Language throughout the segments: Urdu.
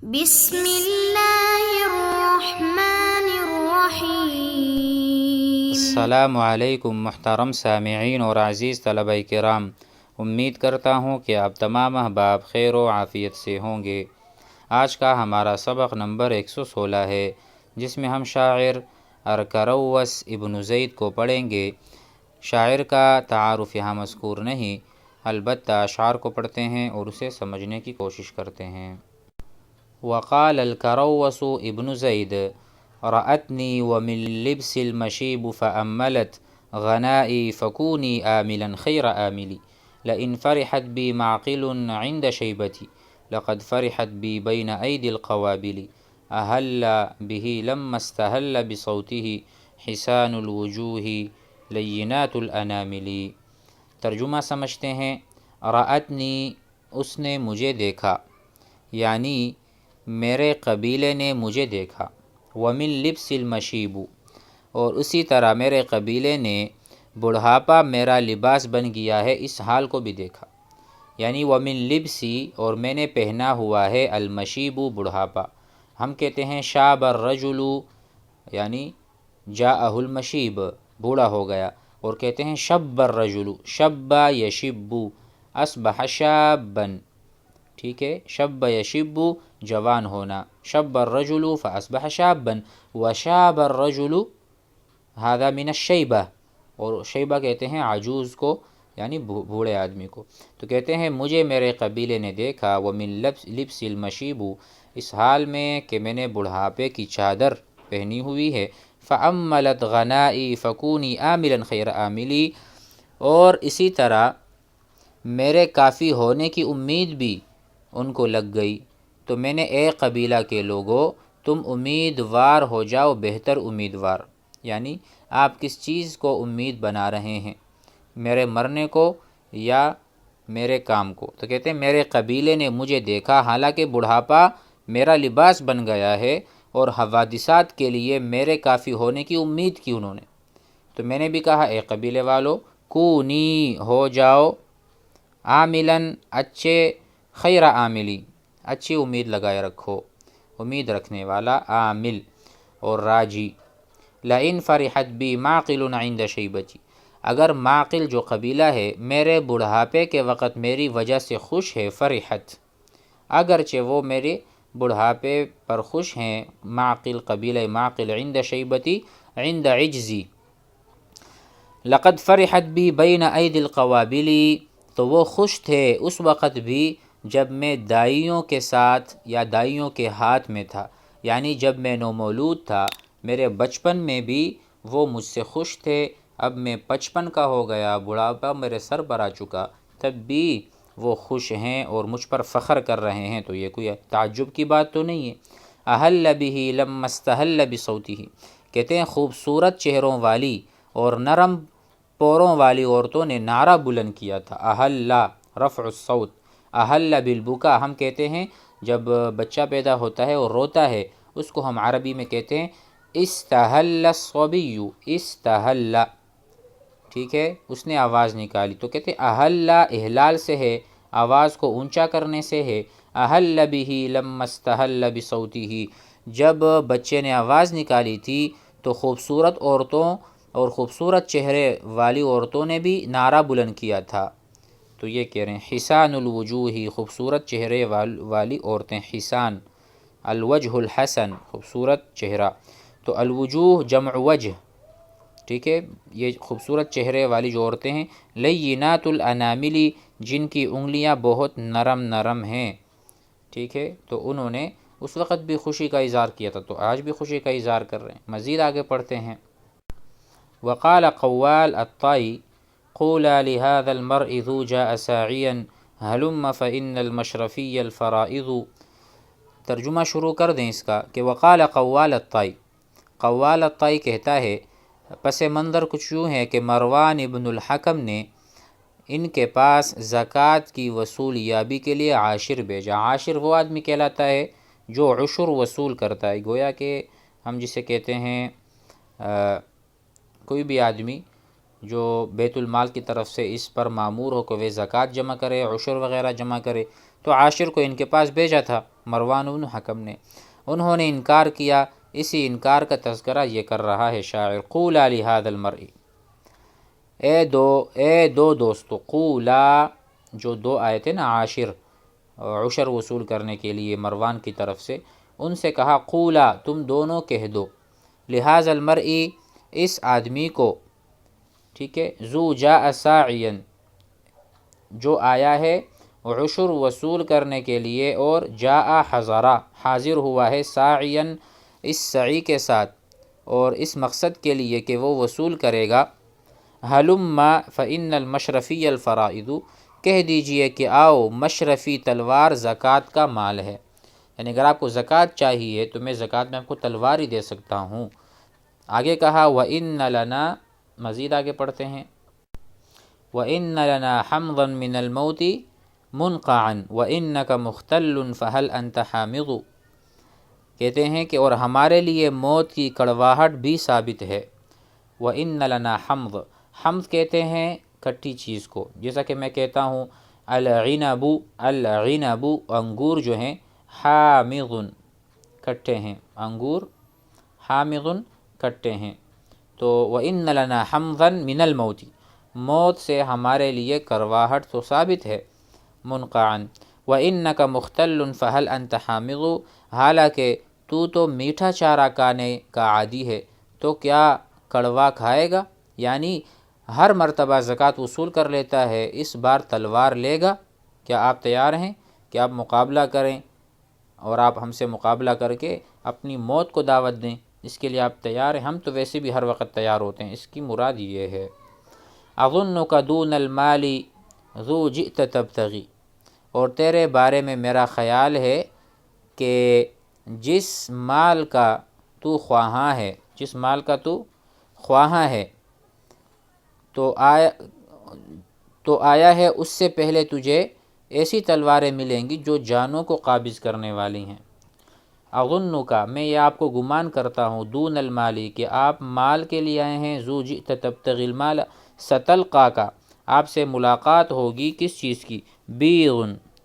بسم اللہ الرحمن الرحیم۔ السلام علیکم محترم سامعین اور عزیز طلبہ کرام، امید کرتا ہوں کہ آپ تمام احباب خیر و عافیت سے ہوں گے۔ آج کا ہمارا سبق نمبر 116 ہے، جس میں ہم شاعر ارکروس ابن زید کو پڑھیں گے۔ شاعر کا تعارف یہاں مذکور نہیں، البتہ اشعار کو پڑھتے ہیں اور اسے سمجھنے کی کوشش کرتے ہیں۔ وقال الكروس ابن زید رأتنی ومن لبس المشیب فأملت غنائی فکونی آملا خیر آملی لئن فرحت بی معقل عند شیبتی لقد فرحت بی بین ایدی القوابل اہل به لما استہل بصوته حسان الوجوہ لینات الانامل۔ ترجمہ سمجھتے ہیں۔ رأتنی، اس نے مجھے دیکھا، یعنی میرے قبیلے نے مجھے دیکھا۔ ومن لبس المشیب، اور اسی طرح میرے قبیلے نے بڑھاپا میرا لباس بن گیا ہے، اس حال کو بھی دیکھا۔ یعنی ومن لبسی، اور میں نے پہنا ہوا ہے، المشیب بڑھاپا۔ ہم کہتے ہیں شاب الرجل، یعنی جاءہ المشیب، بوڑھا ہو گیا، اور کہتے ہیں شب الرجل، شب یشب، اصبح شابا، ٹھیک ہے، شب یشب جوان ہونا، شب الرجل فاصبح شابا، وشاب الرجل هذا من الشیبہ، اور شیبہ کہتے ہیں عجوز کو، یعنی بوڑھے آدمی کو۔ تو کہتے ہیں مجھے میرے قبیلے نے دیکھا، ومن لبس المشیب، اس حال میں کہ میں نے بڑھاپے کی چادر پہنی ہوئی ہے، فأملت غنائی فکونی آملا خیر آملی، اور اسی طرح میرے کافی ہونے کی امید بھی ان کو لگ گئی، تو میں نے اے قبیلہ کے لوگوں، تم امیدوار ہو جاؤ، بہتر امیدوار، یعنی آپ کس چیز کو امید بنا رہے ہیں، میرے مرنے کو یا میرے کام کو؟ تو کہتے ہیں میرے قبیلے نے مجھے دیکھا، حالانکہ بڑھاپا میرا لباس بن گیا ہے، اور حوادثات کے لیے میرے کافی ہونے کی امید کی انہوں نے۔ تو میں نے بھی کہا اے قبیلے والو، کونی، ہو جاؤ، عاملاً، اچھے، خیر عاملی، اچھی امید لگائے رکھو، امید رکھنے والا، عامل اور راجی۔ لئن فرحت بی معقل عند شیبتی، اگر معقل جو قبیلہ ہے میرے بڑھاپے کے وقت میری وجہ سے خوش ہے، فرحت، اگرچہ وہ میرے بڑھاپے پر خوش ہیں، معقل، قبیلہ معقل، عند شیبتی، عند عجزی، لقد فرحت بی بین ایدی القوابل، تو وہ خوش تھے اس وقت بھی جب میں دائیوں کے ساتھ یا دائیوں کے ہاتھ میں تھا، یعنی جب میں نومولود تھا، میرے بچپن میں بھی وہ مجھ سے خوش تھے۔ اب میں 55 کا ہو گیا، بڑھاپا میرے سر پر آ چکا، تب بھی وہ خوش ہیں اور مجھ پر فخر کر رہے ہیں، تو یہ کوئی تعجب کی بات تو نہیں ہے۔ اہل به لما استہل بصوته، کہتے ہیں خوبصورت چہروں والی اور نرم پوروں والی عورتوں نے نعرہ بلند کیا تھا۔ اہل، رفع الصوت، اہل بالبکا، ہم کہتے ہیں جب بچہ پیدا ہوتا ہے اور روتا ہے، اس کو ہم عربی میں کہتے ہیں استہل الصبی، استہل، ٹھیک ہے، اس نے آواز نکالی، تو کہتے ہیں اہل، احلال سے ہے، آواز کو اونچا کرنے سے ہے۔ اہل به لما استہل بصوته، جب بچے نے آواز نکالی تھی تو خوبصورت عورتوں اور خوبصورت چہرے والی عورتوں نے بھی نعرہ بلند کیا تھا۔ تو یہ کہہ رہے ہیں حسان الوجوہ، خوبصورت چہرے والی عورتیں، حسان، الوجہ الحسن، خوبصورت چہرہ، تو الوجوہ جمع وجہ، ٹھیک ہے، یہ خوبصورت چہرے والی جو عورتیں ہیں، لینات الانامل، جن کی انگلیاں بہت نرم نرم ہیں، ٹھیک ہے، تو انہوں نے اس وقت بھی خوشی کا اظہار کیا تھا، تو آج بھی خوشی کا اظہار کر رہے ہیں۔ مزید آگے پڑھتے ہیں۔ وقال قوال الطائی قولا لهذا المرء ذو جاء ساعیا هلم فإن المشرفی الفرائض۔ ترجمہ شروع کر دیں اس کا کہ وقال قوال الطائی، قوال الطائی کہتا ہے، پس منظر کچھ یوں ہے کہ مروان ابن الحکم نے ان کے پاس زکوٰۃ کی وصول یابی کے لیے عاشر بھیجا۔ عاشر وہ آدمی کہلاتا ہے جو عشر وصول کرتا ہے، گویا کہ ہم جسے کہتے ہیں کوئی بھی آدمی جو بیت المال کی طرف سے اس پر مامور ہو کہ وہ زکوٰۃ جمع کرے، عشر وغیرہ جمع کرے، تو عاشر کو ان کے پاس بھیجا تھا۔ مروان بن حکم نے، انہوں نے انکار کیا۔ اسی انکار کا تذکرہ یہ کر رہا ہے شاعر، قولا لہذا المرء، اے دو دوستو، قولا جو دو آئے تھے نا عشر وصول کرنے کے لیے مروان کی طرف سے، ان سے کہا قولا تم دونوں کہہ دو، لہذا المرء اس آدمی کو، ٹھیک ہے، ذو جاء ساعیا جو آیا ہے عشر وصول کرنے کے لیے، اور جاء حضرا حاضر ہوا ہے، ساعیا اس سعی کے ساتھ اور اس مقصد کے لیے کہ وہ وصول کرے گا، ہلما فإن المشرفی الفرائض، کہہ دیجئے کہ آؤ مشرفی تلوار زکوٰۃ کا مال ہے، یعنی اگر آپ کو زکوٰۃ چاہیے تو میں زکوٰۃ میں آپ کو تلوار ہی دے سکتا ہوں۔ آگے کہا وَإِنَّ لَنَا، مزید آگے پڑھتے ہیں، وَإِنَّ لَنَا حَمْضًا مِّنَ الْمَوْتِ مُنْقَعًا وَإِنَّكَ مُخْتَلٌّ فَهَلْ أَنْتَ حَامِضُ، کہتے ہیں کہ اور ہمارے لیے موت کی کڑواہٹ بھی ثابت ہے۔ وَإِنَّ لَنَا حَمْض، حمض کہتے ہیں کھٹی چیز کو، جیسا کہ میں کہتا ہوں العنب انگور جو ہیں، حامض کھٹے ہیں، انگور حامض کھٹے ہیں، تو وَإِنَّ لَنَا حَمْضًا مِّنَ الْمَوْتِ، موت سے ہمارے لیے کرواہٹ تو ثابت ہے، منقعاً، وَإِنَّكَ مُخْتَلٌّ فَهَلْ أَنْتَ حَامِضُ، حالانکہ تو میٹھا چارہ کھانے کا عادی ہے، تو کیا کڑوا کھائے گا؟ یعنی ہر مرتبہ زکوٰۃ وصول کر لیتا ہے، اس بار تلوار لے گا، کیا آپ تیار ہیں کہ آپ مقابلہ کریں اور آپ ہم سے مقابلہ کر کے اپنی موت کو دعوت دیں؟ اس کے لیے آپ تیار ہیں؟ ہم تو ویسے بھی ہر وقت تیار ہوتے ہیں۔ اس کی مراد یہ ہے، اظنک دون المال ذو جئت تبتغی، اور تیرے بارے میں میرا خیال ہے کہ جس مال کا تو خواہاں ہے، جس مال کا تو خواہاں ہے، تو آیا ہے اس سے پہلے تجھے ایسی تلواریں ملیں گی جو جانوں کو قابض کرنے والی ہیں۔ اظنک، میں یہ آپ کو گمان کرتا ہوں، دون المالی، کہ آپ مال کے لیے آئے ہیں، ذو جئت تبتغی المال، ستلقا کا، آپ سے ملاقات ہوگی کس چیز کی؟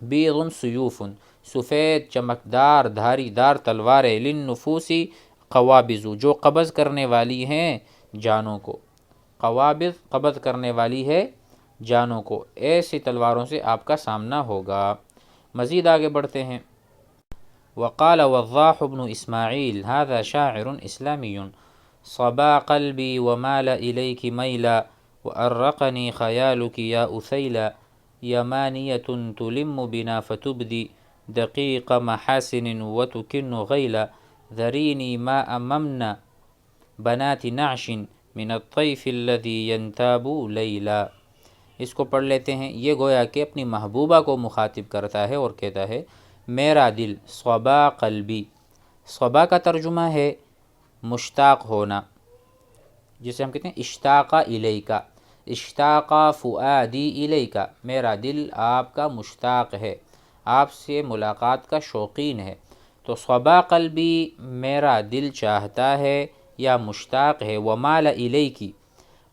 بیغن سیوف، سفید چمکدار دھاری دار تلواریں، للنفوسی قوابض، جو قبض کرنے والی ہیں جانوں کو، قوابض قبض کرنے والی ہے جانوں کو، ایسی تلواروں سے آپ کا سامنا ہوگا۔ مزید آگے بڑھتے ہیں، وقال وضاح بن اسماعیل هذا شاعر اسلامی صبا قلبی ومال الیک میلا وارقنی خیالک یا اثیلا یمانیۃ تلم بنا فتبدی دقیق محاسن وتکن غیلا ذرینی ما اممنا بنات نعش من الطیف الذی ینتاب لیلا۔ اس کو پڑھ لیتے ہیں۔ یہ گویا کہ اپنی محبوبہ کو مخاطب کرتا ہے اور کہتا ہے میرا دل، صبا قلبی، صبا کا ترجمہ ہے مشتاق ہونا، جسے ہم کہتے ہیں اشتاق الیکا، اشتاق فؤادی الیکا، میرا دل آپ کا مشتاق ہے، آپ سے ملاقات کا شوقین ہے۔ تو صبا قلبی میرا دل چاہتا ہے یا مشتاق ہے، ومال الیکی،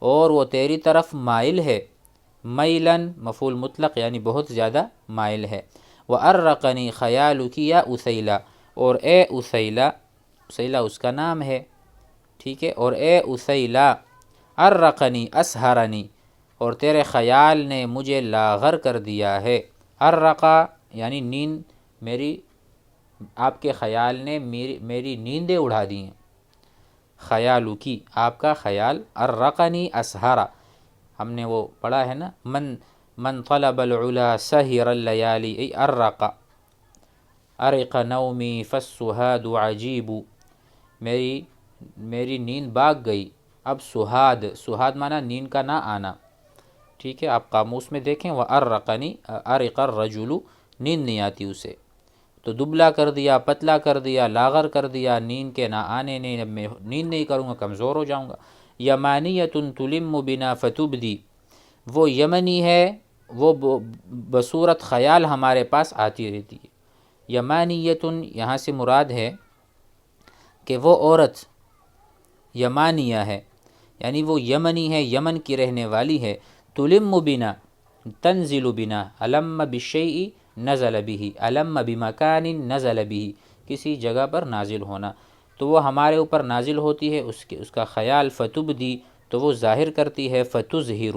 اور وہ تیری طرف مائل ہے، میلن مفعول مطلق یعنی بہت زیادہ مائل ہے، وارقنی خیالک یا اسیلا، اور اے اسیلا، اسیلا اس کا نام ہے، ٹھیک ہے، اور اے اسیلا، ارقنی اسہرنی، اور تیرے خیال نے مجھے لاغر کر دیا ہے، ارقا یعنی نیند، میری آپ کے خیال نے میری نیندیں اڑا دی ہیں، خیالکی آپ کا خیال، ارقنی اسہرا، ہم نے وہ پڑھا ہے نا، من طلب العلا سہر اللیالی، ای ارقا، ارق نومی فالسہاد عجیب، میری نیند بھاگ گئی، اب سہاد مانا نیند کا نہ آنا، ٹھیک ہے، آپ قاموس میں دیکھیں، وَأَرَّقَنِي أَرِقَ الرَّجُلُ، نیند نہیں آتی اسے، تو دبلا کر دیا، پتلا کر دیا، لاغر کر دیا، نیند کے نہ آنے نے، اب میں نیند نہیں کروں گا، کمزور ہو جاؤں گا۔ یمانیۃ تلم بنا فتبدی، وہ یمنی ہے، وہ بصورت خیال ہمارے پاس آتی رہتی ہے۔ یمانیۃ یہاں سے مراد ہے کہ وہ عورت یمانیہ ہے، یعنی وہ یمنی ہے، یمن کی رہنے والی ہے، تلم بنا، تنزل بنا، علم بالشیء نزل به، علم بمکان نزل به، کسی جگہ پر نازل ہونا، تو وہ ہمارے اوپر نازل ہوتی ہے، اس کا خیال، فتبدی تو وہ ظاہر کرتی ہے، فتظہر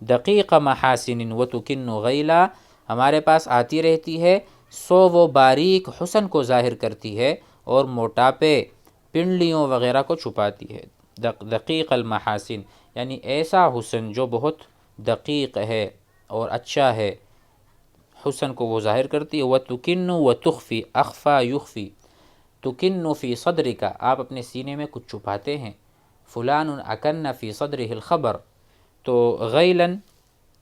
دقیق محاسن وتکن غیلا، ہمارے پاس آتی رہتی ہے، سو وہ باریک حسن کو ظاہر کرتی ہے اور موٹاپے، پنڈلیوں وغیرہ کو چھپاتی ہے۔ دقیق المحاسن یعنی ایسا حسن جو بہت دقیق ہے اور اچھا ہے، حسن کو وہ ظاہر کرتی ہے۔ وَتُكِنُّ وَتُخْفِي اخفا یخفی، تُكِنُّ فی صدرک، آپ اپنے سینے میں کچھ چھپاتے ہیں، فلان اکن فی صدرہ الخبر، تو غیلاً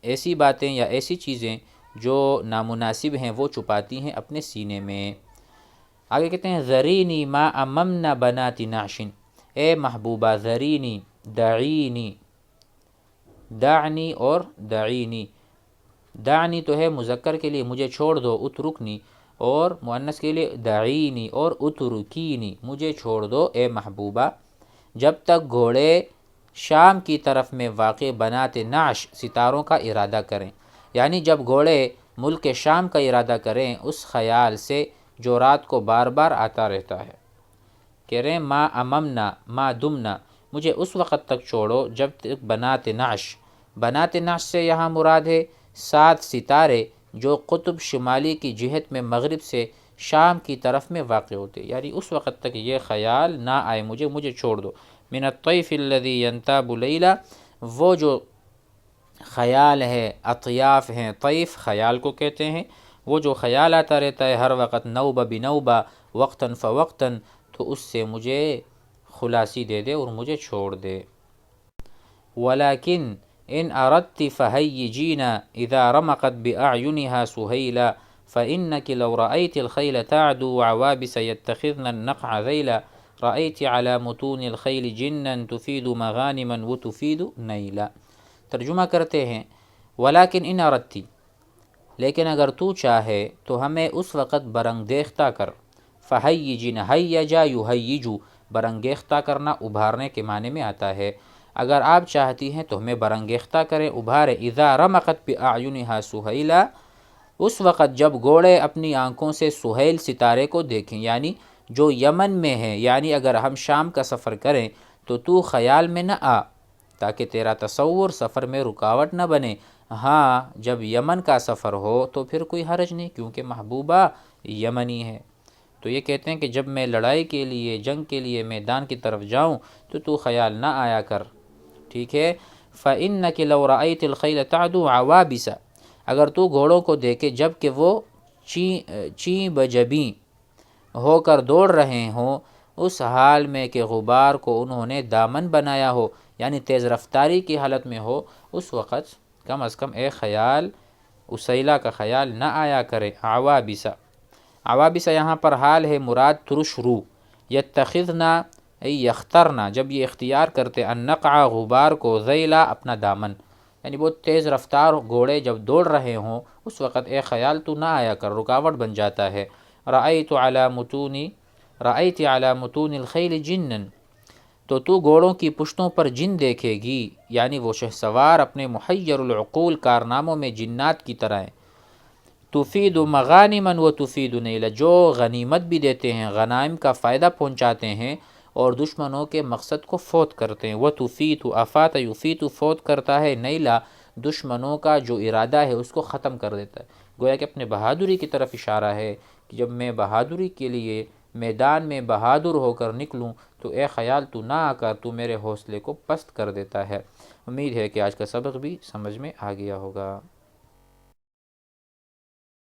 ایسی باتیں یا ایسی چیزیں جو نامناسب ہیں وہ چھپاتی ہیں اپنے سینے میں۔ آگے کہتے ہیں ذرینی ما اممنا بنات نعش، اے محبوبہ ذرینی، دعینی، دعنی اور دعینی، دعنی تو ہے مذکر کے لیے مجھے چھوڑ دو، اترکنی، اور مؤنث کے لیے دعینی اور اترکینی، مجھے چھوڑ دو اے محبوبہ، جب تک گھوڑے شام کی طرف میں واقع بنات نعش ستاروں کا ارادہ کریں، یعنی جب گھوڑے ملک شام کا ارادہ کریں اس خیال سے جو رات کو بار بار آتا رہتا ہے۔ کہہ رہے ہیں ما اممنا ما دمنا، مجھے اس وقت تک چھوڑو جب تک بنات نعش، بنات نعش سے یہاں مراد ہے 7 ستارے جو قطب شمالی کی جہت میں مغرب سے شام کی طرف میں واقع ہوتے، یعنی اس وقت تک یہ خیال نہ آئے مجھے چھوڑ دو۔ من الطیف الذی ینتاب لیلا، وہ جو خیال ہے، اطیاف ہیں، طیف خیال کو کہتے ہیں، وہ جو خیال آتا رہتا ہے ہر وقت، نوبہ بنوبہ، وقتاً فوقتاً، تو اس سے مجھے خلاصی دے دے اور مجھے چھوڑ دے۔ ولیکن ان اردت فہیجینا اذا رمقت باعینها سہیلا فانک لو رأیت الخیل تعدو عوابس یتخذن النقع ذیلا رأیت على متون الخیل جنا تفید مغانما وتفید نیلا۔ ترجمہ کرتے ہیں ولیکن ان اردتی، لیکن اگر تو چاہے تو ہمیں اس وقت برانگیختہ کر، فہیجن ہیجا یہیجو، برانگیختہ کرنا ابھارنے کے معنی میں آتا ہے، اگر آپ چاہتی ہیں تو ہمیں برانگیختہ کریں، ابھارے، اذا رمقت باعینها سہیلا، اس وقت جب گھوڑے اپنی آنکھوں سے سہیل ستارے کو دیکھیں، یعنی جو یمن میں ہے، یعنی اگر ہم شام کا سفر کریں تو خیال میں نہ آ تاکہ تیرا تصور سفر میں رکاوٹ نہ بنے، ہاں جب یمن کا سفر ہو تو پھر کوئی حرج نہیں کیونکہ محبوبہ یمنی ہے۔ تو یہ کہتے ہیں کہ جب میں لڑائی کے لیے، جنگ کے لیے میدان کی طرف جاؤں تو خیال نہ آیا کر، ٹھیک ہے۔ فَإِنَّكِ لَوْ رَأَيْتِ الْخَيْلَ تَعْدُو عَوَابِسَ، اگر تو گھوڑوں کو دیکھے جب کہ وہ چیں بجبیں ہو کر دوڑ رہے ہوں، اس حال میں کہ غبار کو انہوں نے دامن بنایا ہو، یعنی تیز رفتاری کی حالت میں ہو، اس وقت کم از کم ایک خیال اسیلا کا خیال نہ آیا کرے۔ عوابس، عوابس یہاں پر حال ہے، مراد ترش رو، یتخذنا ای یخترنا، جب یہ اختیار کرتے، النقع غبار کو، ذیلا اپنا دامن، یعنی بہت تیز رفتار گھوڑے جب دوڑ رہے ہوں اس وقت ایک خیال تو نہ آیا کر، رکاوٹ بن جاتا ہے۔ رأیت علی متون الخیل جنا، تو گھوڑوں کی پشتوں پر جن دیکھے گی، یعنی وہ شہسوار اپنے محیر العقول کارناموں میں جنات کی طرح ہیں۔ تفید مغانما و تفید نیلا، جو غنیمت بھی دیتے ہیں، غنائم کا فائدہ پہنچاتے ہیں اور دشمنوں کے مقصد کو فوت کرتے ہیں۔ وتفید افات یفید، فوت کرتا ہے، نیلا دشمنوں کا جو ارادہ ہے اس کو ختم کر دیتا ہے۔ گویا کہ اپنے بہادری کی طرف اشارہ ہے کہ جب میں بہادری کے لیے میدان میں بہادر ہو کر نکلوں تو اے خیال تو نہ آ کر تو میرے حوصلے کو پست کر دیتا ہے۔ امید ہے کہ آج کا سبق بھی سمجھ میں آ گیا ہوگا۔